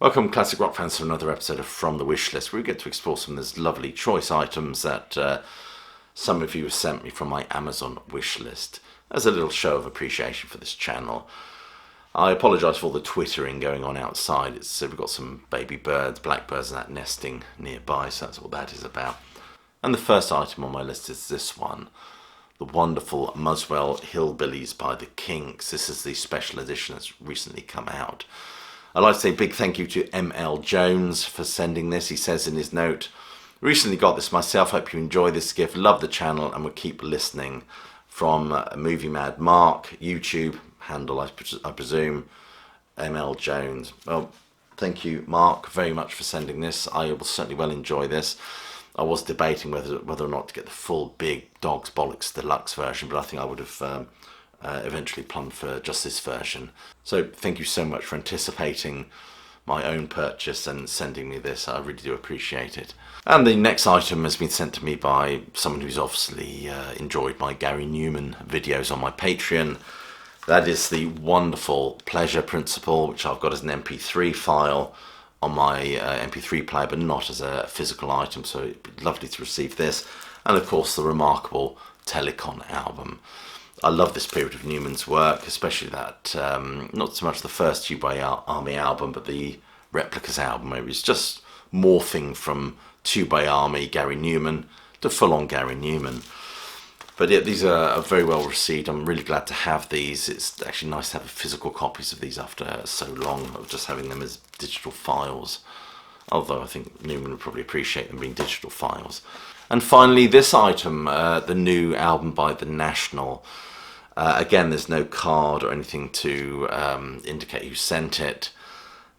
Welcome, classic rock fans, to another episode of From the Wish List, where we get to explore some of those lovely choice items that some of you have sent me from my Amazon wish list as a little show of appreciation for this channel. I apologise for all the twittering going on outside. We've got some baby birds, blackbirds and that nesting nearby, so that's what that is about. And the first item on my list is this one, the wonderful Muswell Hillbillies by the Kinks. This is the special edition that's recently come out. I'd like to say a big thank you to M.L. Jones for sending this. He says in his note, recently got this myself, hope you enjoy this gift, love the channel and will keep listening. From Movie Mad Mark, YouTube handle, I presume, M.L. Jones. Well, thank you, Mark, very much for sending this. I will certainly well enjoy this. I was debating whether or not to get the full Big Dogs Bollocks Deluxe version, but I think I would have eventually plumbed for just this version. So thank you so much for anticipating my own purchase and sending me this. I really do appreciate it. And the next item has been sent to me by someone who's obviously enjoyed my Gary Newman videos on my Patreon. That is the wonderful Pleasure Principle, which I've got as an MP3 file on my MP3 player, but not as a physical item, so it'd be lovely to receive this. And of course the remarkable Telecon album. I love this period of Newman's work, especially that, not so much the first Tube Army album, but the Replicas album, where it was just morphing from Tube Army Gary Newman to full-on Gary Newman. But yeah, these are very well received. I'm really glad to have these. It's actually nice to have physical copies of these after so long of just having them as digital files. Although I think Newman would probably appreciate them being digital files. And finally, this item, the new album by The National. Again, there's no card or anything to indicate who sent it.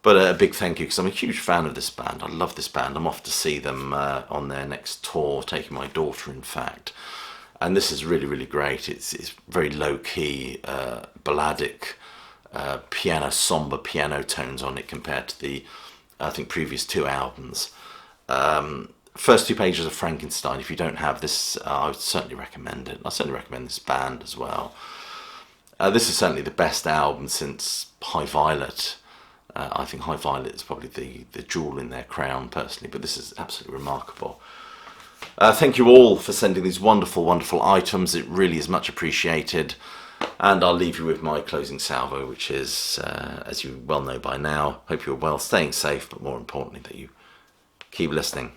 But a big thank you, because I'm a huge fan of this band. I love this band. I'm off to see them on their next tour, taking my daughter, in fact. And this is really, really great. It's very low-key, balladic, somber piano tones on it compared to the, I think, previous two albums. First two pages of Frankenstein. If you don't have this, I would certainly recommend it. I certainly recommend this band as well. This is certainly the best album since High Violet. I think High Violet is probably the jewel in their crown personally, but this is absolutely remarkable. Thank you all for sending these wonderful, wonderful items. It really is much appreciated. And I'll leave you with my closing salvo, which is, as you well know by now, hope you're well, staying safe, but more importantly that you keep listening.